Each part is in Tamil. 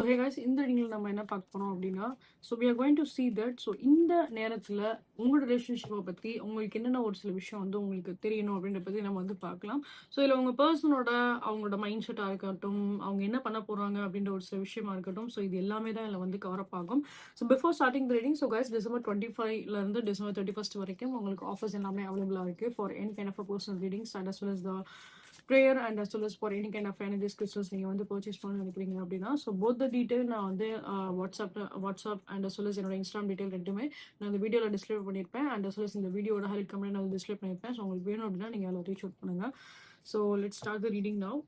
Hey guys, இந்த ரீடிங்ல நம்ம என்ன பார்க்க போறோம் அப்படின்னா, so we are going to see that so இந்த நேரத்துல உங்க ரிலேஷன்ஷிப்பை பத்தி உங்களுக்கு என்னென்ன ஒரு சில விஷயம் வந்து உங்களுக்கு தெரியணும் அப்படின்றத பத்தி நம்ம வந்து பார்க்கலாம். ஸோ இதுல உங்க பர்சனோட அவங்களோட மைண்ட் செட்டா இருக்கட்டும், அவங்க என்ன பண்ண போறாங்க அப்படின்ற ஒரு சில விஷயமா இருக்கட்டும், ஸோ இது எல்லாமே தான் இதுல வந்து கவர் அப் ஆகும். So before starting the reading, so guys December 25ல இருந்து டிசம்பர் 31 வரைக்கும் உங்களுக்கு ஆஃபர்ஸ் எல்லாமே அவைலபிளா இருக்கு for any kind of personal readings and as well as the prayer and as well as for any kind of energies crystals நீங்க வந்து பர்ச்சேஸ் பண்ண நினைக்கிறீங்க அப்படின்னா, ஸோ போத் த டீடைல் நான் வந்து WhatsApp and as well as என்னோட இன்ஸ்டாகிராம் டீடைல் ரெண்டுமே நான் இந்த வீடியோவில் டிஸ்பிளே பண்ணியிருப்பேன் அண்ட் as well as இந்த வீடியோட ஹைலைட் கமெண்ட் நான் டிஸ்பிளே பண்ணியிருப்பேன். ஸோ உங்களுக்கு வேணும் அப்படின்னா நீங்கள் அதில் ரீச் அவுட் பண்ணுங்க. So let's start the reading now.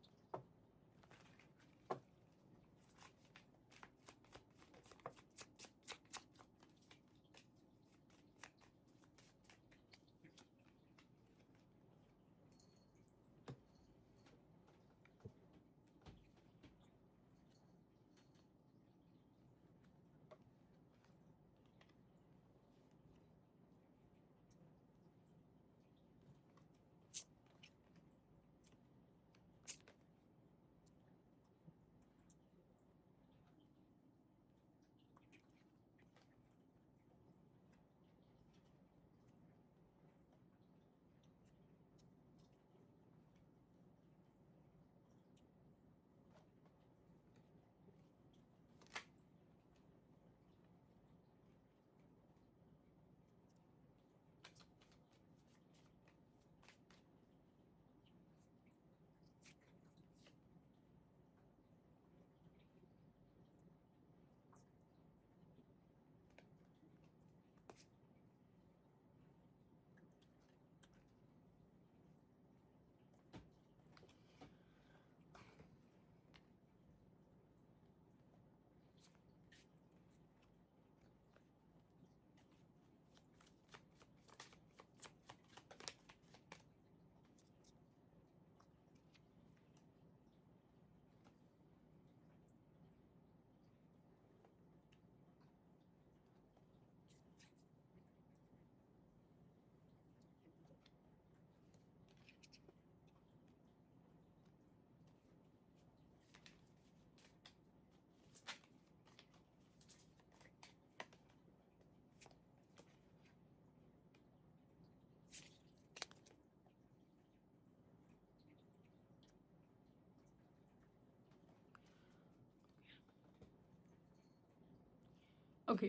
Okay.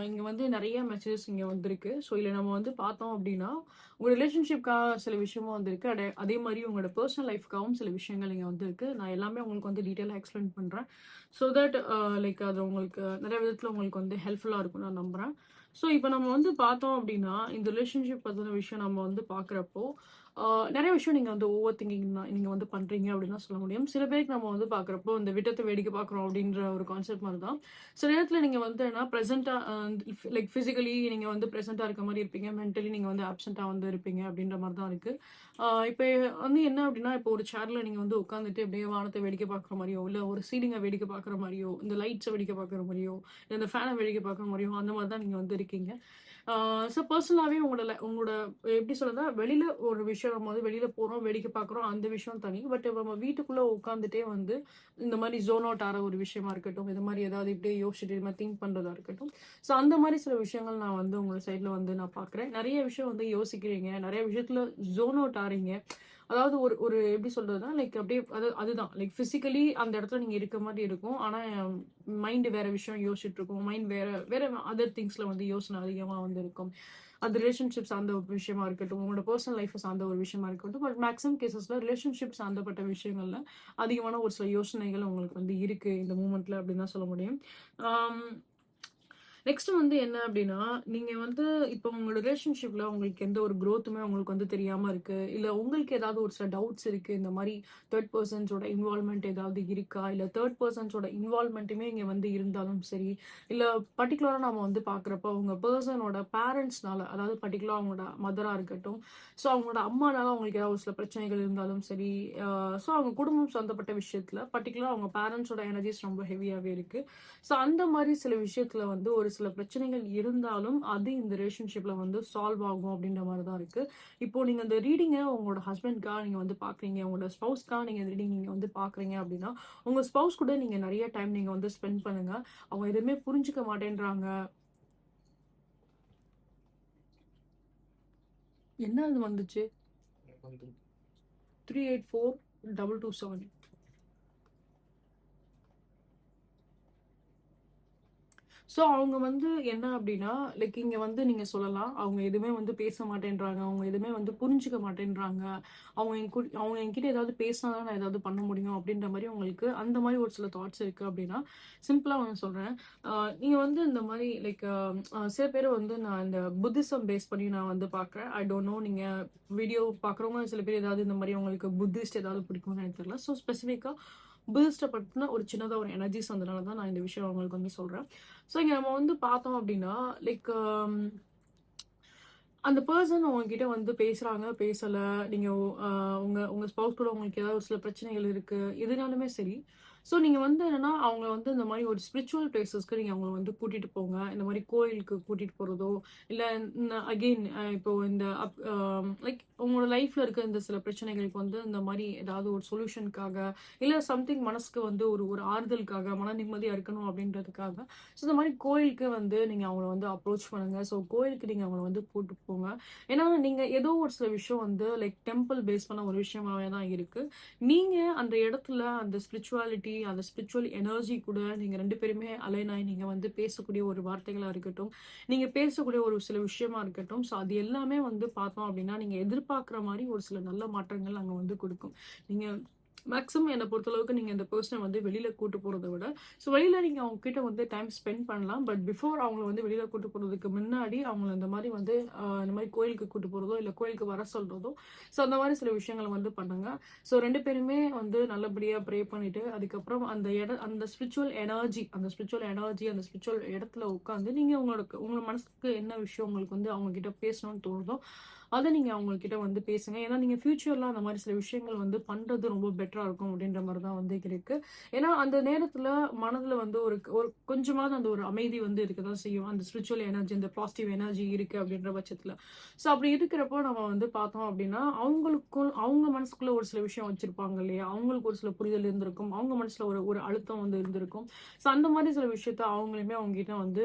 இங்க வந்து நெறைய மெசேஜஸ் இங்க வந்திருக்கு. ஸோ இதுல நம்ம வந்து பார்த்தோம் அப்டின்னா, உங்க ரிலேஷன்ஷிப்க்காக சில விஷயமும் வந்திருக்கு. அதே மாரி உங்களோட பெர்சனல் லைஃப்க்காகவும் சில விஷயங்கள் இங்க வந்திருக்கு. நான் எல்லாமே உங்களுக்கு வந்து டீட்டெயிலா எக்ஸ்பிளைன் பண்றேன். ஸோ தட் லைக் அது உங்களுக்கு நெறைய விதத்துல உங்களுக்கு வந்து ஹெல்ப்ஃபுல்லா இருக்கும்னு நான் நம்புறேன். ஸோ இப்ப நம்ம வந்து பார்த்தோம் அப்டின்னா, இந்த ரிலேஷன்ஷிப் பத்தின விஷயம் நம்ம வந்து பார்க்குறப்போ, நெறைய விஷயம் நீங்க வந்து ஓவர் திங்கிங் தான் நீங்க வந்து பண்றீங்க அப்டின்னு தான் சொல்ல முடியும். சில பேருக்கு நம்ம வந்து பார்க்குறப்போ, இந்த விட்டத்த வேடிக்கை பார்க்குறோம் அப்டின்ற ஒரு கான்செப்ட் மாரி தான். சில நேரத்துல நீங்க வந்து என்ன பிரசன்ட்டா லைக் பிசிக்கலி நீங்க வந்து பிரசன்ட்டா இருக்க மாரி இருப்பீங்க. மென்டலி நீங்க வந்து ஆப்சென்ட்டா வந்து இருப்பீங்க அப்படின்ற மாரி தான் இருக்கு. இப்ப வந்து என்ன அப்படின்னா, இப்போ ஒரு சேர்ல நீங்க வந்து உட்காந்துட்டு அப்படியே வானத்த வேடிக்கை பார்க்குற மாரியோ, இல்ல ஒரு சீலிங்க வேடிக்கை பார்க்குற மாரியோ, இந்த லைட்ஸ வேடிக்கை பார்க்குற மாரியோ, இல்ல இந்த ஃபேன வேடிக்கை பார்க்குற மாரியோ, அந்த மாரி தான் நீங்க வந்து இருக்கீங்க. ஸோ பர்சனலாவே உங்களோட எப்படி சொல்றதுன்னா, வெளியில ஒரு விஷயம் நம்ம வந்து வெளியில போறோம், வேடிக்கை பார்க்குறோம், அந்த விஷயம் தனி. பட் நம்ம வீட்டுக்குள்ள உட்காந்துட்டே வந்து இந்த மாரி ஜோன் அவுட் ஆற ஒரு விஷயமா இருக்கட்டும், இது மாரி ஏதாவது இப்படியே யோசிச்சுட்டு இது மாரி திங்க் பண்றதா இருக்கட்டும். ஸோ அந்த மாரி சில விஷயங்கள் நான் வந்து உங்க சைட்ல வந்து நான் பார்க்குறேன். நெறைய விஷயம் வந்து யோசிக்கிறீங்க. நெறைய விஷயத்துல ஜோன் அவுட் ஆறீங்க. அதாவது ஒரு ஒரு எப்படி சொல்றதுன்னா, லைக் அப்படியே அதுதான் லைக் பிசிக்கலி அந்த இடத்துல நீங்க இருக்க மாரி இருக்கும். ஆனா மைண்ட் வேற விஷயம் யோசிச்சுட்டு இருக்கும். மைண்ட் வேற வேற அதர் திங்ஸ்ல வந்து யோசனை அதிகமா வந்து இருக்கும். அது ரிலேஷன்ஷிப் சார்ந்த ஒரு விஷயமா இருக்கட்டும், உங்களோட பர்சனல் லைஃப் சார்ந்த ஒரு விஷயமா இருக்கட்டும். பட் மேக்ஸிமம் கேசஸ்ல ரிலேஷன்ஷிப் சார்ந்தப்பட்ட விஷயங்கள்ல அதிகமான ஒரு சில யோசனைகள் உங்களுக்கு வந்து இருக்கு இந்த மூமெண்ட்ல அப்படின்னு தான் சொல்ல முடியும். ஆம் நெக்ஸ்ட் வந்து என்ன அப்படின்னா, நீங்க வந்து இப்போ உங்க ரிலேஷன்ஷிப்ல உங்களுக்கு எந்த ஒரு குரோத்துமே உங்களுக்கு வந்து தெரியாம இருக்கு. இல்ல உங்களுக்கு ஏதாவது ஒரு சில டவுட்ஸ் இருக்கு. இந்த மாரி தேர்ட் பெர்சன்ஸோட இன்வால்வ்மென்ட் ஏதாவது இருக்கா? இல்ல தேர்ட் பெர்சன்ஸோட இன்வால்வ்மென்ட்டுமே இங்க வந்து இருந்தாலும் சரி, இல்ல பர்ட்டிகுலரா நாம வந்து பார்க்குறப்போ உங்க பெர்சனோட பேரண்ட்ஸ்னால, அதாவது பர்ட்டிகுலரா அவங்களோட மதரா இருக்கட்டும், ஸோ அவங்களோட அம்மானால அவங்களுக்கு ஏதாவது ஒரு சில பிரச்சனைகள் இருந்தாலும் சரி, ஸோ அவங்க குடும்பம் சம்மந்தப்பட்ட விஷயத்துல பர்ட்டிகுலரா அவங்க பேரண்ட்ஸோட எனர்ஜிஸ் ரொம்ப ஹெவியாவே இருக்கு. ஸோ அந்த மாரி சில விஷயத்துல வந்து ஒரு சில பிரச்சனைகள் இருந்தாலும் அது இந்த ரிலேஷன்ஷிப்ல வந்து சால்வ் ஆகும் அப்படின்ற மாதிரி தான் இருக்கு. இப்போ நீங்க அந்த ரீடிங்கை உங்களோட ஹஸ்பண்ட்காக நீங்க வந்து பாக்குறீங்க, உங்களோட ஸ்பௌஸ்க்காக நீங்க ரீடிங் நீங்க வந்து பாக்குறீங்க அப்படின்னா, உங்க ஸ்பௌஸ் கூட நீங்க நிறைய டைம் நீங்க வந்து ஸ்பெண்ட் பண்ணுங்க. அவங்க எதுவுமே புரிஞ்சுக்க மாட்டேன்றாங்க. என்ன அது வந்துச்சு? 384227. ஸோ அவங்க வந்து என்ன அப்படின்னா, லைக் இங்க வந்து நீங்க சொல்லலாம். அவங்க எதுவுமே வந்து பேச மாட்டேன்றாங்க. அவங்க எதுவுமே வந்து புரிஞ்சுக்க மாட்டேன்றாங்க. அவங்க என்கிட்ட ஏதாவது பேசினா தான் நான் ஏதாவது பண்ண முடியும் அப்படின்ற மாரி உங்களுக்கு அந்த மாரி ஒரு சில தாட்ஸ் இருக்கு அப்படின்னா, சிம்பிளா ஒண்ணு சொல்றேன். அ நீங்க வந்து இந்த மாரி லைக் சில பேர் வந்து நான் இந்த புத்திசம் பேஸ் பண்ணி நான் வந்து பார்க்குறேன். ஐ டோன்ட் நோ நீங்க வீடியோ பார்க்குறவங்க சில பேர் ஏதாவது இந்த மாரி உங்களுக்கு புத்திஸ்ட் ஏதாவது பிடிக்கும்னு எனக்கு தெரியல. ஸோ ஸ்பெசிஃபிக்கா புத்திஸ்ட்ட பத்தின ஒரு சின்னதா ஒரு எனர்ஜிஸ் வந்தனால தான் நான் இந்த விஷயம் உங்களுக்கு வந்து சொல்றேன். ஸோ இங்க நம்ம வந்து பார்த்தோம் அப்படின்னா, லைக் அந்த பெர்சன் உங்ககிட்ட வந்து பேசுறாங்க, பேசல. நீங்க அ உங்க உங்க ஸ்பௌஸ் கூட உங்களுக்கு ஏதாவது ஒரு சில பிரச்சனைகள் இருக்கு. எதுனாலுமே சரி. ஸோ நீங்க வந்து என்னன்னா, அவங்கள வந்து இந்த மாரி ஒரு ஸ்பிரிச்சுவல் பிளேஸஸ்க்கு நீங்க அவங்கள வந்து கூட்டிட்டு போங்க. இந்த மாரி கோயிலுக்கு கூட்டிட்டு போறதோ, இல்ல அகெயின் இப்போ இந்த லைக் உங்களோட லைஃப்ல இருக்க இந்த சில பிரச்சனைகளுக்கு வந்து இந்த மாரி ஏதாவது ஒரு சொல்யூஷனுக்காக, இல்ல சம்திங் மனசுக்கு வந்து ஒரு ஒரு ஆறுதலுக்காக, மன நிம்மதியா இருக்கணும் அப்படின்றதுக்காக, ஸோ இந்த மாரி கோயிலுக்கு வந்து நீங்க அவங்கள வந்து அப்ரோச் பண்ணுங்க. ஸோ கோயிலுக்கு நீங்க அவங்கள வந்து கூட்டு போங்க. ஏன்னா, நீங்க ஏதோ ஒரு சில விஷயம் வந்து லைக் டெம்பிள் பேஸ் பண்ண ஒரு விஷயமாவே தான் இருக்கு. நீங்க அந்த இடத்துல அந்த ஸ்பிரிச்சுவாலிட்டி, அந்த ஸ்பிரிச்சுவல் எனர்ஜி கூட நீங்க 2 பேருமே அலைன் ஆயி நீங்க வந்து பேசக்கூடிய ஒரு வார்த்தைகளா இருக்கட்டும், நீங்க பேசக்கூடிய ஒரு சில விஷயமா இருக்கட்டும். ஸோ அது எல்லாமே வந்து பார்த்தோம் அப்படின்னா, நீங்க எதிர்பார்க்குற மாரி ஒரு சில நல்ல மாற்றங்கள் அங்க வந்து குடுக்கும். நீங்க மேக்ஸிமம் என்ன பொறுத்தளவுக்கு நீங்க இந்த பெர்சன வந்து வெளியில கூட்டு போறத விட, ஸோ வெளியில நீங்க அவங்க கிட்ட வந்து டைம் ஸ்பெண்ட் பண்ணலாம். பட் பிஃபோர் அவங்கள வந்து வெளியில கூட்டு போறதுக்கு முன்னாடி, அவங்கள இந்த மாரி வந்து இந்த மாரி கோயிலுக்கு கூட்டு போறதோ, இல்ல கோயிலுக்கு வர சொல்றதோ, ஸோ அந்த மாரி சில விஷயங்கள வந்து பண்ணுங்க. ஸோ 2 பேருமே வந்து நல்லபடியா ப்ரே பண்ணிட்டு, அதுக்கப்புறம் அந்த ஸ்பிரிச்சுவல் ஸ்பிரிச்சுவல் இடத்துல உட்காந்து, நீங்க உங்க மனசுக்கு என்ன விஷயம் உங்களுக்கு வந்து அவங்க கிட்ட பேசணும்னு தோணுதோ, அத நீங்க அவங்க கிட்ட வந்து பேசுங்க. ஏன்னா, நீங்க ஃபியூச்சர்ல அந்த மாரி சில விஷயங்கள் வந்து பண்றது ரொம்ப பெட்டரா இருக்கும் அப்படின்ற மாரி தான் வந்து இருக்கு. ஏன்னா, அந்த நேரத்துல மனதுல வந்து ஒரு ஒரு கொஞ்சமாவது அந்த ஒரு அமைதி வந்து இருக்க தான் செய்யும். அந்த ஸ்பிரிச்சுவல் எனர்ஜி, அந்த பாசிட்டிவ் எனர்ஜி இருக்கு அப்படின்ற பட்சத்துல. ஸோ அப்படி இருக்கிறப்போ நம்ம வந்து பார்த்தோம் அப்படின்னா, அவங்க மனசுக்குள்ள ஒரு சில விஷயம் வச்சிருப்பாங்க இல்லையா? அவங்களுக்கு ஒரு சில புரிதல் இருந்திருக்கும். அவங்க மனசுல ஒரு ஒரு அழுத்தம் வந்து இருந்திருக்கும். ஸோ அந்த மாரி சில விஷயத்த அவங்களுமே அவங்ககிட்ட வந்து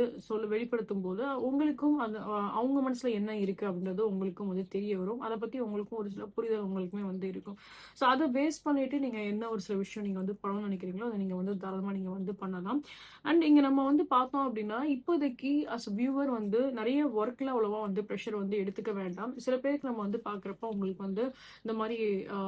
வெளிப்படுத்தும்போது, உங்களுக்கும் அந்த அவங்க மனசுல என்ன இருக்கு அப்படின்றது உங்களுக்கும் வந்து தெரிய வரும். அத பத்தி உங்களுக்கும் ஒரு சில புரிதல் உங்களுக்குமே வந்து இருக்கும். ஸோ அத பேஸ் பண்ணிட்டு நீங்க என்ன ஒரு சில விஷயம் நீங்க வந்து பண்ணணும்னு நினைக்கிறீங்களோ, அத நீங்க வந்து தாராளமா நீங்க வந்து பண்ணலாம். அண்ட் இங்க நம்ம வந்து பார்த்தோம் அப்படின்னா, இப்போதைக்கு அஸ் அ வியூவர் வந்து நெறைய ஒர்க்ல அவ்வளவா வந்து பிரஷர் வந்து எடுத்துக்க வேண்டாம். சில பேருக்கு நம்ம வந்து பார்க்குறப்போ உங்களுக்கு வந்து இந்த மாரி அ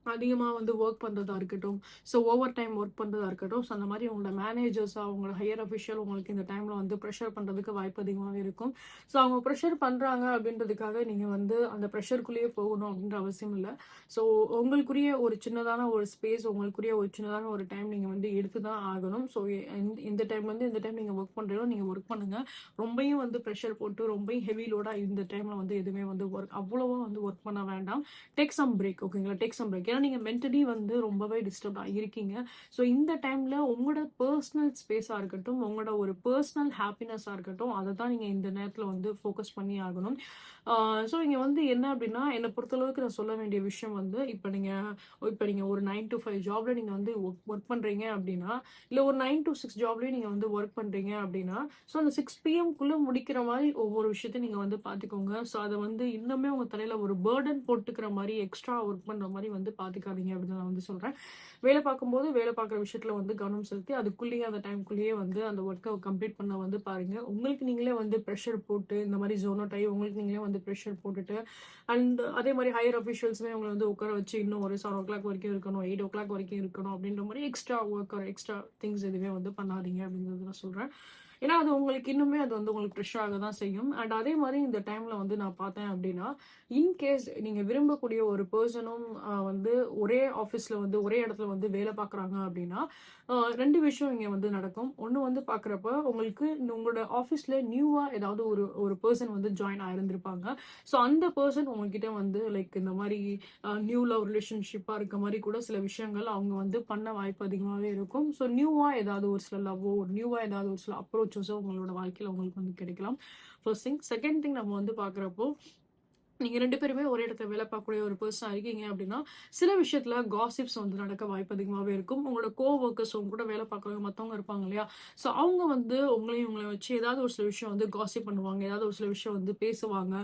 அதிகமா வந்து வொர்க் பண்றதா இருக்கட்டும். ஸோ ஓவர் டைம் வொர்க் பண்றதா இருக்கட்டும். ஸோ அந்த மாரி உங்களோட மேனேஜர்ஸா, உங்களோட ஹையர் அஃபிஷியல் உங்களுக்கு இந்த டைம்ல வந்து பிரஷர் பண்றதுக்கு வாய்ப்பு அதிகமாவே இருக்கும். ஸோ அவங்க பிரஷர் பண்றாங்க அப்படின்றதுக்காக நீங்க வந்து அந்த பிரஷர்க்குள்ளேயே போகணும் அப்படின்ற அவசியம் இல்ல. ஸோ உங்களுக்குரிய ஒரு சின்னதான ஒரு ஸ்பேஸ், உங்களுக்குரிய ஒரு சின்னதான ஒரு டைம் நீங்க வந்து எடுத்து தான் ஆகணும். ஸோ இந்த டைம்லேருந்து இந்த டைம் நீங்க வொர்க் பண்றீங்களோ நீங்க வொர்க் பண்ணுங்க. ரொம்பயும் வந்து பிரஷர் போட்டு ரொம்பயும் ஹெவி லோடா இந்த டைம்ல வந்து எதுவுமே வந்து அவ்வளவா வந்து வொர்க் பண்ண வேண்டாம். டேக் சம் பிரேக் ஓகேங்களா? Take some break. ஏன்னா நீங்க மென்டலி வந்து ரொம்பவே டிஸ்டர்ப்டா இருக்கீங்க. ஸோ இந்த டைம்ல உங்களோட பெர்சனல் ஸ்பேஸா இருக்கட்டும், உங்களோட ஒரு பெர்சனல் ஹாப்பினஸா இருக்கட்டும், அத தான் நீங்க இந்த நேரத்துல வந்து ஃபோக்கஸ் பண்ணி ஆகணும். ஸோ இங்க வந்து என்ன அப்டின்னா, என்ன பொறுத்தளவுக்கு நான் சொல்ல வேண்டிய விஷயம் வந்து, இப்ப நீங்க ஒரு 9 to 5 ஜாப்ல நீங்க வந்து ஒர்க் பண்றீங்க அப்டின்னா, இல்ல ஒரு 9 to 6 ஜாப்லயும் நீங்க வந்து ஒர்க் பண்றீங்க அப்டின்னா, ஸோ அந்த 6 பிஎம்க்குள்ள முடிக்கிற மாரி ஒவ்வொரு விஷயத்தையும் நீங்க வந்து பார்த்துக்கோங்க. ஸோ அத வந்து இன்னுமே உங்க தலையில ஒரு பர்டன் போட்டுக்கிற மாரி, எக்ஸ்ட்ரா ஒர்க் பண்ற மாரி வந்து பார்த்துக்காதீங்க அப்டின்னு நான் வந்து சொல்றேன். வேலை பார்க்கும்போது, வேலை பார்க்குற விஷயத்துல வந்து கவனம் செலுத்தி, அதுக்குள்ளேயே அந்த டைம்க்குள்ளேயே வந்து அந்த ஒர்க்க கம்ப்ளீட் பண்ண வந்து பாருங்க. உங்களுக்கு நீங்களே வந்து பிரஷர் போட்டு, இந்த மாரி ஜோன் அவுட் ஆயி உங்களுக்கு நீங்களே வந்து பிரஷர் போட்டுட்டு, அண்ட் அதே மாரி ஹையர் அஃபிஷியல்ஸுமே உங்கள வந்து உட்கார வச்சு இன்னும் ஒரு 7:00 வரைக்கும் இருக்கணும், 8:00 வரைக்கும் இருக்கணும் அப்படின்ற மாரி extra work or extra things எதுவுமே வந்து பண்ணாதீங்க அப்படிங்கிறது நான் சொல்றேன். ஏன்னா, அது உங்களுக்கு இன்னுமே அது வந்து உங்களுக்கு ப்ரெஷர் ஆக தான் செய்யும். அண்ட் அதே மாரி இந்த டைம்ல வந்து நான் பார்த்தேன் அப்படின்னா, இன்கேஸ் நீங்க விரும்பக்கூடிய ஒரு பெர்சனும் வந்து ஒரே ஆஃபீஸ்ல வந்து ஒரே இடத்துல வந்து வேலை பார்க்குறாங்க அப்படின்னா, 2 விஷயம் இங்க வந்து நடக்கும். ஒண்ணு வந்து பார்க்குறப்ப உங்களுக்கு உங்களோட ஆஃபீஸ்ல நியூவா ஏதாவது ஒரு ஒரு பெர்சன் வந்து ஜாயின் ஆயிருந்திருப்பாங்க. ஸோ அந்த பெர்சன் உங்ககிட்ட வந்து லைக் இந்த மாரி நியூ லவ் ரிலேஷன்ஷிப்பா இருக்க மாரி கூட சில விஷயங்கள் அவங்க வந்து பண்ண வாய்ப்பு அதிகமாவே இருக்கும். ஸோ நியூவா ஏதாவது ஒரு சில லவ்வோ, நியூவா ஏதாவது ஒரு சில அப்ரோச் எக்ஸ்போஜர்ஸோ உங்களோட வாழ்க்கையில உங்களுக்கு வந்து கிடைக்கலாம். First thing. செகண்ட் திங் நம்ம வந்து பார்க்குறப்போ, நீங்க 2 பேருமே ஒரே இடத்துல வேலை பார்க்கக்கூடிய ஒரு பெர்சனா இருக்கீங்க அப்படின்னா, சில விஷயத்துல காசிப்ஸ் வந்து நடக்க வாய்ப்பு அதிகமாவே இருக்கும். உங்களோட வொர்க்கர்ஸ் உங்க கூட வேலை பார்க்குறவங்க மத்தவங்க இருப்பாங்க இல்லையா? ஸோ அவங்க வந்து உங்கள வச்சு ஏதாவது ஒரு சில விஷயம் வந்து காசிப் பண்ணுவாங்க. ஏதாவது ஒரு சில விஷயம் வந்து பேசுவாங்க.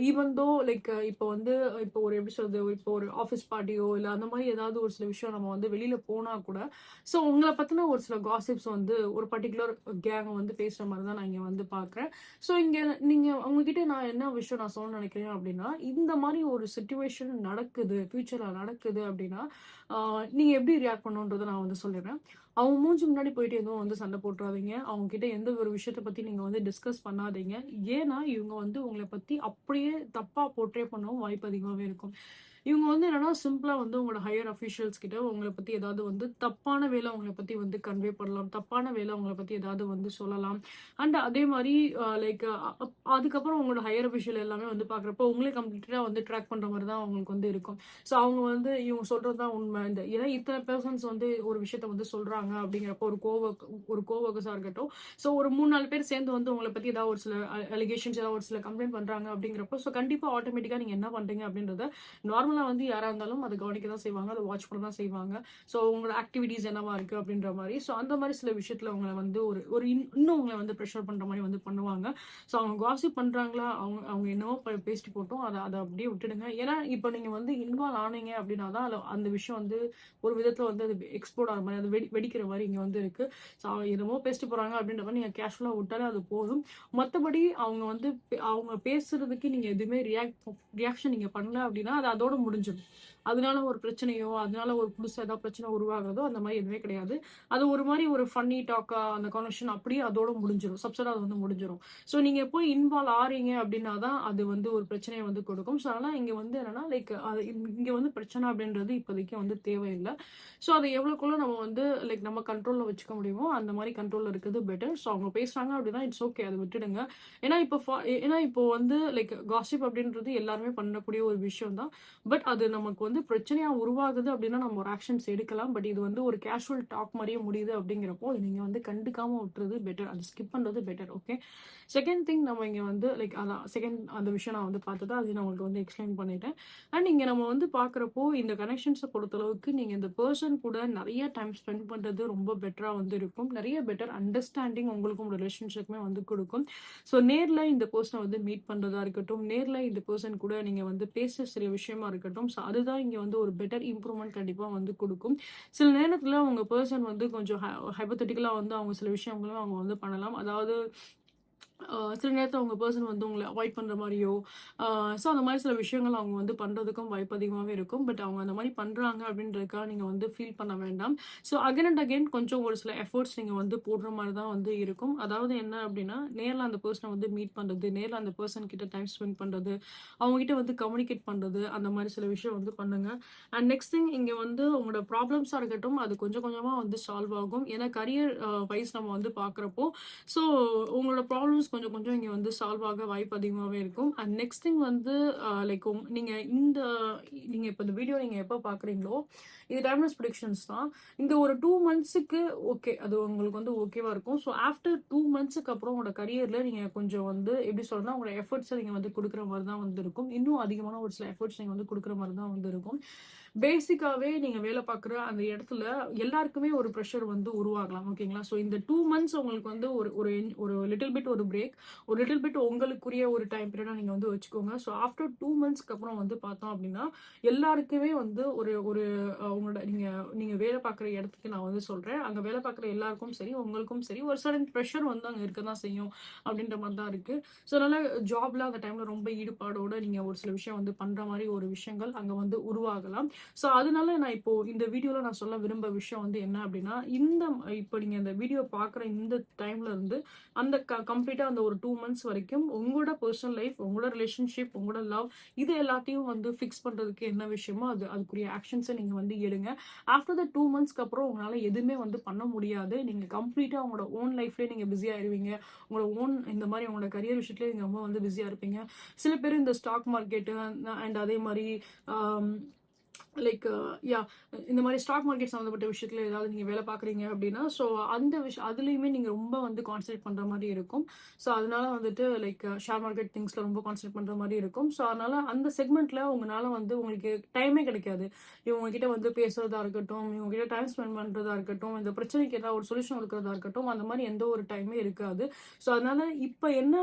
ஈவன் தோ லைக் இப்போ வந்து இப்போ ஒரு எப்படி சொல்றது? இப்போ ஒரு ஆஃபீஸ் பார்ட்டியோ இல்ல அந்த மாரி ஏதாவது ஒரு சில விஷயம் நம்ம வந்து வெளியில போனா கூட, ஸோ உங்கள பத்தின ஒரு சில காசிப்ஸ் வந்து ஒரு பர்ட்டிகுலர் கேங் வந்து பேசுற மாரி தான் நான் இங்க வந்து பார்க்குறேன். ஸோ இங்க நீங்க உங்ககிட்ட நான் என்ன விஷயம் நான் சொல்லணும்னு நினைக்கிறேன் அப்படின்னா, இந்த மாரி ஒரு சிச்சுவேஷன் நடக்குது, ஃபியூச்சர்ல நடக்குது அப்படின்னா, ஆ நீங்க எப்படி ரியாக்ட் பண்ணணுன்றத நான் வந்து சொல்லிடுறேன். அவங்க மூஞ்சி முன்னாடி போயிட்டு எதுவும் வந்து சண்டை போட்டுறாதீங்க. அவங்க கிட்ட எந்த ஒரு விஷயத்த பத்தி நீங்க வந்து டிஸ்கஸ் பண்ணாதீங்க. ஏன்னா, இவங்க வந்து உங்கள பத்தி அப்படியே தப்பா போர்ட்ரே பண்ணவும் வாய்ப்பு அதிகமாவே இருக்கும். இவங்க வந்து என்னன்னா, சிம்பிளா வந்து உங்களோட ஹையர் அஃபிஷியல்ஸ் கிட்ட உங்கள பத்தி ஏதாவது வந்து தப்பான வேல உங்கள பத்தி வந்து கன்வே பண்ணலாம். தப்பான வேல உங்கள பத்தி ஏதாவது வந்து சொல்லலாம். அண்ட் அதே மாரி லைக் அதுக்கப்புறம் உங்களோட ஹையர் அஃபிஷியல் எல்லாமே வந்து பார்க்குறப்போ, உங்களே கம்ப்ளீட்டா வந்து ட்ராக் பண்ற மாரி தான் அவங்களுக்கு வந்து இருக்கும். ஸோ அவங்க வந்து இவங்க சொல்றது தான் உண்மை. ஏன்னா இத்தன பெர்சன்ஸ் வந்து ஒரு விஷயத்த வந்து சொல்றாங்க அப்படிங்கிறப்போ, ஒரு கோவொர்க்கர்ஸா இருக்கட்டும். ஸோ ஒரு 3, 4 பேர் சேர்ந்து வந்து உங்கள பத்தி ஏதாவது ஒரு சில அலிகேஷன்ஸ் ஏதாவது ஒரு சில கம்ப்ளைண்ட் பண்றாங்க அப்படிங்கிறப்போ, ஸோ கண்டிப்பா ஆட்டோமேட்டிக்கா நீங்க என்ன பண்றீங்க அப்படின்றத நார்மலா வந்து யாரா இருந்தாலும் அத கவனிக்க தான் செய்வாங்க. அத வாட்ச் பண்ண தான் செய்வாங்க. ஸோ உங்களோட ஆக்டிவிட்டீஸ் என்னவா இருக்கு அப்படின்ற மாரி. ஸோ அந்த மாரி சில விஷயத்துல உங்கள வந்து ஒரு ஒரு இன்னும் உங்கள வந்து பிரஷர் பண்ற மாரி வந்து பண்ணுவாங்க. ஸோ அவங்க காசிப் பண்றாங்களா, அவங்க அவங்க என்னவோ பேசிட்டு போட்டும். அத அத அப்படியே விட்டுடுங்க. ஏன்னா, இப்ப நீங்க வந்து இன்வால்வ் ஆனீங்க அப்படின்னா தான் அந்த விஷயம் வந்து ஒரு விதத்துல வந்து அது எக்ஸ்ப்ளோட் ஆகுற மாரி, அது வெடிக்கிற மாரி இங்க வந்து இருக்கு. ஸோ என்னமோ பேசிட்டு போறாங்க அப்படின்ற மாரி நீங்க கேஷுவலா விட்டாலே அது போதும். மத்தபடி அவங்க வந்து அவங்க பேசுறதுக்கு நீங்க எதுவுமே ரியாக்ஷன் நீங்க பண்ணல அப்படின்னா, அது அதோட முடிஞ்சிடும். அதனால ஒரு பிரச்சனையோ, அதனால ஒரு புதுசா ஏதாவது பிரச்சனை உருவாகுறதோ, அந்த மாரி எதுவுமே கிடையாது. அது ஒரு மாரி ஒரு ஃபன்னி டாக்கா அந்த கன்வர்சேஷன் அப்படியே அதோட முடிஞ்சிரும். சப்செட்டா அது வந்து முடிஞ்சிரும். ஸோ நீங்க போய் இன்வால்வ் ஆறீங்க அப்படின்னா தான் அது வந்து ஒரு பிரச்சனைய வந்து கொடுக்கும். ஸோ அதனால இங்க வந்து என்னன்னா, லைக் அது இங்க வந்து பிரச்சனை அப்படின்றது இப்போதைக்கு வந்து தேவையில்ல. ஸோ அத எவ்வளோக்கெவ்வளோ நம்ம வந்து லைக் நம்ம கண்ட்ரோல்ல வச்சுக்க முடியுமோ, அந்த மாரி கண்ட்ரோல்ல இருக்கிறது பெட்டர். ஸோ அவங்க பேசுறாங்க அப்படின்னா இட்ஸ் ஓகே. அத விட்டுடுங்க. ஏன்னா இப்போ ஏன்னா இப்போ வந்து லைக் காசிப் அப்படின்றது எல்லாருமே பண்ணக்கூடிய ஒரு விஷயம் தான். பட் அது நமக்கு வந்து பிரச்சனையா உருவாகுது அப்படின்னா நம்ம ஒரு ஆக்ஷன்ஸ் எடுக்கலாம். பட் இது வந்து ஒரு கேஷுவல் டாக் மாரியே முடியுது அப்படிங்கிறப்போ, நீங்க வந்து கண்டுக்காம விட்டுறது பெட்டர். அத ஸ்கிப் பண்றது பெட்டர். ஓகே. செகண்ட் திங் நம்ம இங்க வந்து லைக் அதான் செகண்ட் அந்த விஷயம் நான் வந்து பார்த்தது. அது நான் உங்களுக்கு வந்து எக்ஸ்பிளைன் பண்ணிட்டேன். அண்ட் இங்க நம்ம வந்து பார்க்குறப்போ, இந்த கனெக்ஷன்ஸ பொறுத்தளவுக்கு நீங்க இந்த பெர்சன் கூட நெறைய டைம் ஸ்பெண்ட் பண்றது ரொம்ப பெட்டரா வந்து இருக்கும். நெறைய பெட்டர் அண்டர்ஸ்டாண்டிங் உங்களுக்கும் உங்க ரிலேஷன்ஷிப்க்குமே வந்து குடுக்கும். ஸோ நேர்ல இந்த பெர்சன வந்து மீட் பண்றதா இருக்கட்டும், நேர்ல இந்த பெர்சன் கூட நீங்க வந்து பேசுற சில விஷயமா இருக்கட்டும். ஸோ அதுதான் இங்க வந்து ஒரு பெட்டர் இம்ப்ரூவ்மென்ட் கண்டிப்பா வந்து குடுக்கும். சில நேரத்துல உங்க பெர்சன் வந்து கொஞ்சம் ஹைப்போதெட்டிக்கலா வந்து அவங்க சில விஷயங்களும் அவங்க வந்து பண்ணலாம். அதாவது சில நேரத்துல உங்க பெர்சன் வந்து உங்கள அவாய்ட் பண்ற மாரியோ, ஸோ அந்த மாரி சில விஷயங்கள் அவங்க வந்து பண்றதுக்கும் வாய்ப்பு அதிகமாவே இருக்கும். பட் அவங்க அந்த மாரி பண்றாங்க அப்படின்றதுக்காக நீங்க வந்து ஃபீல் பண்ண வேண்டாம். ஸோ அகைன் அண்ட் அகைன் கொஞ்சம் ஒரு சில எஃபோர்ட்ஸ் நீங்க வந்து போடுற மாரி தான் வந்து இருக்கும். அதாவது என்ன அப்படின்னா, நேர்ல அந்த பெர்சன வந்து மீட் பண்றது, நேர்ல அந்த பெர்சன் கிட்ட டைம் ஸ்பெண்ட் பண்றது, அவங்க கிட்ட வந்து கம்யூனிகேட் பண்றது, அந்த மாரி சில விஷயம் வந்து பண்ணுங்க. அண்ட் நெக்ஸ்ட் திங் இங்க வந்து உங்களோட ப்ராப்ளம்ஸா இருக்கட்டும், அது கொஞ்சம் கொஞ்சமா வந்து சால்வ் ஆகும். ஏன்னா கரியர் வைஸ் நம்ம வந்து பார்க்குறப்போ, ஸோ உங்களோட ப்ராப்ளம்ஸ் கொஞ்சம் கொஞ்சம் இங்க வந்து சால்வ் ஆக வாய்ப்பு அதிகமாவே இருக்கும். அண்ட் நெக்ஸ்ட் திங் வந்து லைக் நீங்க இப்ப இந்த வீடியோ நீங்க எப்ப பார்க்குறீங்களோ, இது டைம்லெஸ் ப்ரெடிக்ஷன்ஸ் தான். இந்த ஒரு 2 மந்த்ஸ்க்கு ஓகே. அது உங்களுக்கு வந்து ஓகேவா இருக்கும். ஸோ ஆஃப்டர் 2 மந்த்ஸ்க்கு அப்புறம் உங்களோட கரியர்ல நீங்க கொஞ்சம் வந்து எப்படி சொல்றதுன்னா, உங்களோட எஃபோர்ட்ஸ நீங்க வந்து குடுக்குற மாரி தான் வந்து இருக்கும். இன்னும் அதிகமான ஒரு சில எஃபோர்ட்ஸ் நீங்க வந்து குடுக்குற மாரி தான் வந்து இருக்கும். பேசிக்காவே நீங்க வேலை பார்க்குற அந்த இடத்துல எல்லாருக்குமே ஒரு பிரஷர் வந்து உருவாகலாம். ஓகேங்களா? ஸோ இந்த 2 மந்த்ஸ் உங்களுக்கு வந்து ஒரு ஒரு ஒரு லிட்டில் பிட் ஒரு பிரேக். ஒரு லிட்டில் பிட் உங்களுக்குரிய ஒரு டைம் பீரியடா நீங்க வந்து வச்சுக்கோங்க. ஸோ ஆஃப்டர் 2 மந்த்ஸ்க்கு அப்புறம் வந்து பார்த்தோம் அப்டின்னா, எல்லாருக்குமே வந்து ஒரு ஒரு உங்களோட நீங்க நீங்க வேலை பார்க்குற இடத்துக்கு நான் வந்து சொல்றேன். அங்க வேலை பார்க்குற எல்லாருக்கும் சரி, உங்களுக்கும் சரி ஒரு சர்டன் பிரஷர் வந்து அங்க இருக்க தான் செய்யும். அப்டின்ற மாரி தான் இருக்கு. ஸோ அதனால ஜாப்ல அந்த டைம்ல ரொம்ப ஈடுபாடோட நீங்க ஒரு சில விஷயம் வந்து பண்ற மாரி ஒரு விஷயங்கள் அங்க வந்து உருவாகலாம். ஸோ அதனால நான் இப்போ இந்த வீடியோல நான் சொல்ல விரும்ப விஷயம் வந்து என்ன அப்டின்னா, இப்போ நீங்க இந்த வீடியோ பார்க்குற இந்த டைம்ல இருந்து அந்த கம்ப்ளீட்டா அந்த ஒரு 2 மந்த்ஸ் வரைக்கும் உங்களோட பெர்சனல் லைஃப், உங்களோட ரிலேஷன்ஷிப், உங்களோட லவ் இது எல்லாத்தையும் வந்து ஃபிக்ஸ் பண்றதுக்கு என்ன விஷயமோ அதுக்குரிய ஆக்ஷன்ஸ நீங்க வந்து எடுங்க. ஆஃப்டர் த 2 மந்த்ஸ்க்கு அப்புறம் உங்களால எதுவுமே வந்து பண்ண முடியாது. நீங்க கம்ப்ளீட்டா உங்களோட ஓன் லைஃப்லயே நீங்க பிஸி ஆயிருவீங்க. உங்களோட இந்த மாரி உங்களோட கரியர் விஷயத்திலயே நீங்க ரொம்ப வந்து பிஸியா இருப்பீங்க. சில பேர் இந்த ஸ்டாக் மார்க்கெட் அண்ட் அதே மாரி ஆம் லைக் யா இந்த மாதிரி ஸ்டாக் மார்க்கெட் சம்மந்தப்பட்ட விஷயத்துல ஏதாவது நீங்க வேலை பார்க்குறீங்க அப்படின்னா, ஸோ அந்த அதுலயுமே நீங்க ரொம்ப வந்து கான்சன்ட்ரேட் பண்ற மாரி இருக்கும். ஸோ அதனால வந்துட்டு லைக் ஷேர் மார்க்கெட் திங்ஸ்ல ரொம்ப கான்சன்ட்ரேட் பண்ற மாரி இருக்கும். ஸோ அதனால அந்த செக்மெண்ட்ல உங்கனால வந்து உங்களுக்கு டைமே கிடைக்காது. இவங்க கிட்ட வந்து பேசுறதா இருக்கட்டும், இவங்க கிட்ட டைம் ஸ்பெண்ட் பண்றதா இருக்கட்டும், இந்த பிரச்சனைக்கு ஏதாவது ஒரு சொல்யூஷன் கொடுக்கறதா இருக்கட்டும், அந்த மாரி எந்த ஒரு டைமே இருக்காது. ஸோ அதனால இப்ப என்ன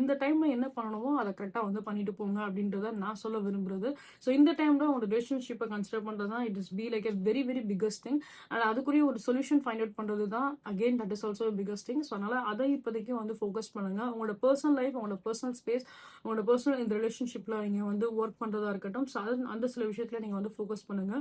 இந்த டைம்ல என்ன பண்ணணுமோ அத கரெக்ட்டா வந்து பண்ணிட்டு போங்க அப்படின்றத நான் சொல்ல விரும்புறது. ஸோ இந்த டைம்ல உங்களோட ரிலேஷன்ஷிப்பை கன்சிடர் பண்றது தான் it is be like a very very biggest thing. And அதுக்குரிய ஒரு சொல்யூஷன் ஃபைண்ட் அவுட் பண்றது தான் again that is also biggest thing. So அதனால அதை இப்போதைக்கு வந்து ஃபோக்கஸ் பண்ணுங்க. உங்களோட பர்சனல் லைஃப், உங்களோட பர்சனல் ஸ்பேஸ், உங்களோட பர்சனல் இந்த ரிலேஷன்ஷிப்ல நீங்க வந்து ஒர்க் பண்றதா இருக்கட்டும், ஸோ அந்த சில விஷயத்துல நீங்க வந்து ஃபோக்கஸ் பண்ணுங்க.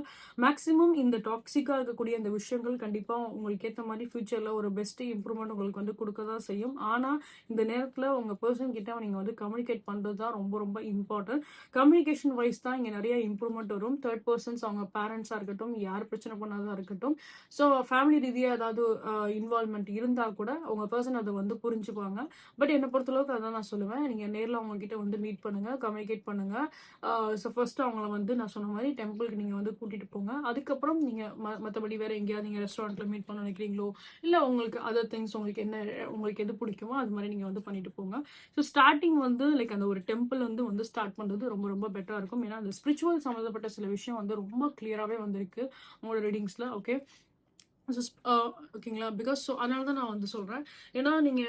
மேக்ஸிமம் இந்த டாக்ஸிக்கா இருக்கக்கூடிய இந்த விஷயங்கள் கண்டிப்பா உங்களுக்கு ஏற்ற மாதிரி ஃபியூச்சர்ல ஒரு பெஸ்ட் இம்ப்ரூவ்மெண்ட் உங்களுக்கு வந்து கொடுக்க தான் செய்யும். ஆனா இந்த நேரத்துல உங்க பர்சன் கிட்ட நீங்க வந்து கம்யூனிகேட் பண்றது தான் ரொம்ப ரொம்ப இம்பார்ட்டன்ட். கம்யூனிகேஷன் வைஸ் தான் இங்க நிறைய இம்ப்ரூவ்மெண்ட் வரும். தேர்ட் பர்சன்ஸ் அவங்க பேரண்ட்ஸா இருக்கட்டும், யார் பிரச்சனை பண்ணாதா இருக்கட்டும், ஸோ ஃபேமிலி ரீதியா ஏதாவது இன்வால்வ்மெண்ட் இருந்தா கூட உங்க பர்சன் அதை வந்து புரிஞ்சுப்பாங்க. பட் என்னை பொறுத்தளவுக்கு அதான் நான் சொல்லுவேன். நீங்க நேர்ல அவங்க கிட்ட வந்து மீட் பண்ணுங்க, கம்யூனிகேட் பண்ணுங்க. ஸோ ஃபர்ஸ்ட் அவங்கள வந்து நான் சொன்ன மாதிரி டெம்பிளுக்கு நீங்க வந்து கூட்டிட்டு போங்க. அதுக்கப்புறம் நீங்க மத்தபடி வேற எங்கேயாவது நீங்க ரெஸ்டாரண்ட்ல மீட் பண்ண நினைக்கிறீங்களோ, இல்ல உங்களுக்கு அதர் திங்ஸ் உங்களுக்கு என்ன உங்களுக்கு எது பிடிக்குமோ அது மாதிரி நீங்க வந்து பண்ணிட்டு போங்க. ஸோ ஸ்டார்ட்டிங் வந்து லைக் அந்த ஒரு டெம்பிள் வந்து ஸ்டார்ட் பண்றது ரொம்ப ரொம்ப பெட்டரா இருக்கும். ஏன்னா அந்த ஸ்பிரிச்சுவல் சம்மந்தப்பட்ட சில விஷயம் வந்து ரொம்ப கிளியராகவே வந்திருக்கு உங்களோட ரீடிங்ஸ்ல. ஓகே, ஓகேங்களா? பிகாஸ் ஸோ அதனால தான் நான் வந்து சொல்றேன். ஏன்னா நீங்க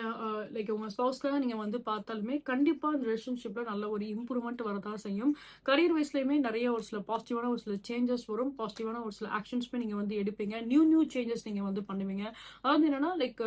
லைக் உங்க ஸ்பௌஸ்க்காக நீங்க வந்து பார்த்தாலுமே, கண்டிப்பா அந்த ரிலேஷன்ஷிப்ல நல்ல ஒரு இம்ப்ரூவ்மெண்ட் வரதான் செய்யும். கரியர் வைஸ்லயுமே நெறைய ஒரு சில பாசிட்டிவான ஒரு சில சேஞ்சஸ் வரும். பாசிட்டிவான ஒரு சில ஆக்ஷன்ஸ்மே நீங்க வந்து எடுப்பீங்க. நியூ நியூ சேஞ்சஸ் நீங்க வந்து பண்ணுவீங்க. அதாவது என்னன்னா லைக்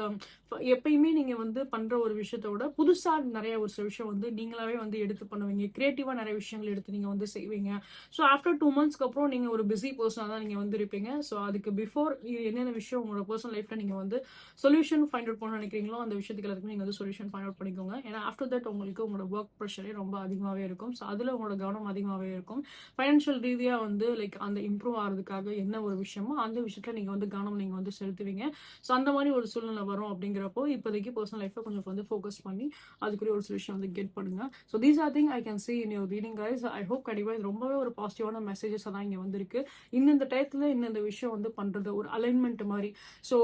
எப்பயுமே நீங்க வந்து பண்ற ஒரு விஷயத்த விட, புதுசா நெறைய ஒரு சில விஷயம் வந்து நீங்களாவே வந்து எடுத்து பண்ணுவீங்க. கிரியேட்டிவா நெறைய விஷயங்கள் எடுத்து நீங்க வந்து செய்வீங்க. ஸோ ஆஃப்டர் 2 மந்த்ஸ்க்கு அப்புறம் நீங்க ஒரு பிஸி பெர்சனா தான் நீங்க வந்து இருப்பீங்க. ஸோ அதுக்கு பிஃபோர் என்னென்ன விஷயம் உங்களோட பர்சனல் லைஃப்ல நீங்க வந்து சொல்யூஷன் ஃபைண்ட் அவுட் பண்ண நினைக்கிறீங்களோ, அந்த விஷயத்துக்கு எல்லாத்துக்குமே நீங்க வந்து சொல்யூஷன் ஃபைண்ட் அவுட் பண்ணிக்கோங்க. ஏன்னா ஆஃப்டர் தட் உங்களுக்கு உங்களோட ஒர்க் ப்ரெஷரே ரொம்ப அதிகமாவே இருக்கும். ஸோ அதுல உங்களோட கவனம் அதிகமாவே இருக்கும். ஃபைனான்ஷியல் ரீதியா வந்து லைக் அந்த இம்ப்ரூவ் ஆகிறதுக்காக என்ன ஒரு விஷயமோ, அந்த விஷயத்துல நீங்க வந்து கவனம் நீங்க வந்து செலுத்துவீங்க. ஸோ அந்த மாதிரி ஒரு சூழ்நிலை வரும் அப்படிங்கிறப்போ, இப்போதைக்கு பர்சனல் லைஃப்ல கொஞ்சம் வந்து ஃபோக்கஸ் பண்ணி அதுக்குரிய ஒரு சொல்யூஷன் வந்து கெட் பண்ணுங்க. So these are thing I can see in your reading guys. I hope கண்டிப்பா இது ரொம்பவே ஒரு பாசிட்டிவான மெசேஜஸ் தான் இங்க வந்திருக்கு. இந்த டயத்துல இந்த விஷயம் வந்து பண்றது ஒரு அலைன்மெண்ட் மாதிரி. ஸோ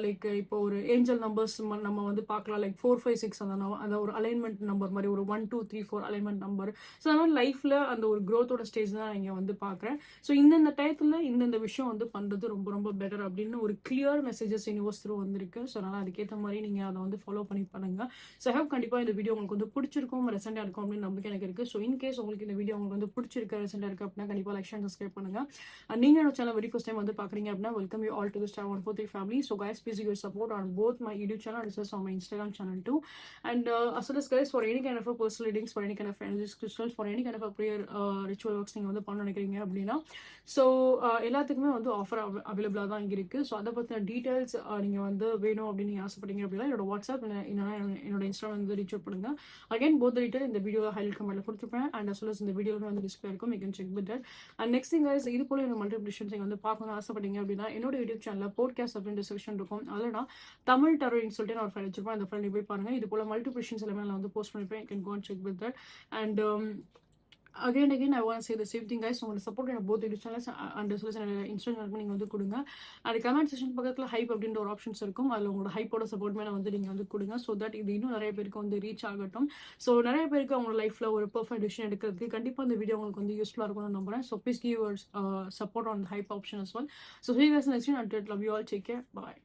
லைக் இப்போ ஒரு ஏஞ்சல் நம்பர்ஸ் நம்ம வந்து பார்க்கலாம். லைக் 4, 5, 6 அந்த ஒரு அலைன்மெண்ட் நம்பர் மாதிரி ஒரு 1, 2, 3, 4 அலைன்மெண்ட் நம்பர். ஸோ அந்த மாதிரி லைஃப்ல அந்த ஒரு growth-ஓட ஸ்டேஜ் தான் இங்க வந்து பார்க்குறேன். ஸோ இந்த டயத்துல இந்த விஷயம் வந்து பண்றது ரொம்ப ரொம்ப பெட்டர் அப்படின்னு ஒரு கிளியர் மெசேஜஸ் யூனிவர்ஸ் த்ரூ வந்திருக்கு. ஸோ அதனால அதுக்கேற்ற மாதிரி நீங்க அதை வந்து ஃபாலோ பண்ணி பண்ணுங்க. ஸோ ஐ ஹோப் கண்டிப்பா இந்த வீடியோ உங்களுக்கு வந்து பிடிச்சிருக்கும், ரெசெண்டா இருக்கும் அப்படின்னு நம்பிக்கை எனக்கு இருக்கு. ஸோ இன்கேஸ் உங்களுக்கு இந்த வீடியோ உங்களுக்கு வந்து பிடிச்சிருக்கு, ரெசெண்டா இருக்கு அப்படின்னா கண்டிப்பா லைக் ஷேர் சப்ஸ்கிரைப் பண்ணுங்க. நீங்க என்னோட சேனல் வெரி ஃபர்ஸ்ட் டைம் வந்து பாக்குறீங்க அப்படின்னா welcome you all to the star 143 family. So guys please you support on both my YouTube channel as well as on my Instagram channel too. And as well as guys for any kind of a personal readings, for any kind of energies crystals, for any kind of a prayer ritual works நீங்க வந்து பண்ண நினைக்கிறீங்க அப்படின்னா ஸோ எல்லாத்துக்குமே வந்து ஆஃபர் அவைலபிளாக தான் இருக்கு. ஸோ அதை பற்றின டீட்டெயில்ஸ் நீங்க வந்து வேணும் அப்படின்னு நீங்க ஆசைப்பட்டீங்க அப்படின்னா என்னோட வாட்ஸ்அப் இல்லைன்னா என்னோட இன்ஸ்டாகிராம் வந்து ரீச் அவுட் பண்ணுங்க. அகைன் போத் டீட்டெயில் இந்த வீடியோ ஹைலைட் கமெண்ட்ல கொடுத்துருப்பேன். அண்ட் as well as இந்த வீடியோவில் வந்து டிஸ்பிளே இருக்கும். You can check with that. And next thing guys, இது போல எனக்கு மல்டிபிள் விஷயம்ஸ் நீங்க வந்து பார்க்கணும்னு ஆசைப்பட்டீங்க அப்படின்னா என்னோட யூடியூப் சேனல்ல போட்காஸ்ட் அப்படின்ற செக்ஷன் இருக்கும். அதில் நான் தமிழ் டரோன்னு சொல்லிட்டு நான் ஒரு ஃபைல் வச்சிருப்பேன். அந்த ஃபைல் போய் பாருங்க. இது போல மல்டிபிள் விஷயம்ஸ் எல்லாமே நான் வந்து போஸ்ட் பண்ணிருப்பேன். You can go and check with that. And again I want to say the same thing guys. உங்களோட சப்போர்ட் எனக்கு both YouTube channels and as well as என்னோட இன்ஸ்டாகிராம் நீங்க வந்து கொடுங்க. அது கமெண்ட் செக்ஷன் பக்கத்துல ஹைப் அப்படின்ற ஒரு ஆப்ஷன்ஸ் இருக்கும். அதுல உங்களோட ஹைப்போட சப்போர்ட் மேல வந்து நீங்க வந்து கொடுங்க. ஸோ தட் இது இன்னும் நிறைய பேருக்கு வந்து ரீச் ஆகட்டும். ஸோ நிறைய பேருக்கு அவங்க லைஃப்ல ஒரு பெர்ஃபெக்ட் டிசிஷன் எடுக்கிறதுக்கு கண்டிப்பா இந்த வீடியோ உங்களுக்கு வந்து யூஸ்ஃபுல்லா இருக்கும்னு நம்புறேன். So please give your support on hype option as well. So see you guys next time. Until love you all, take care, bye.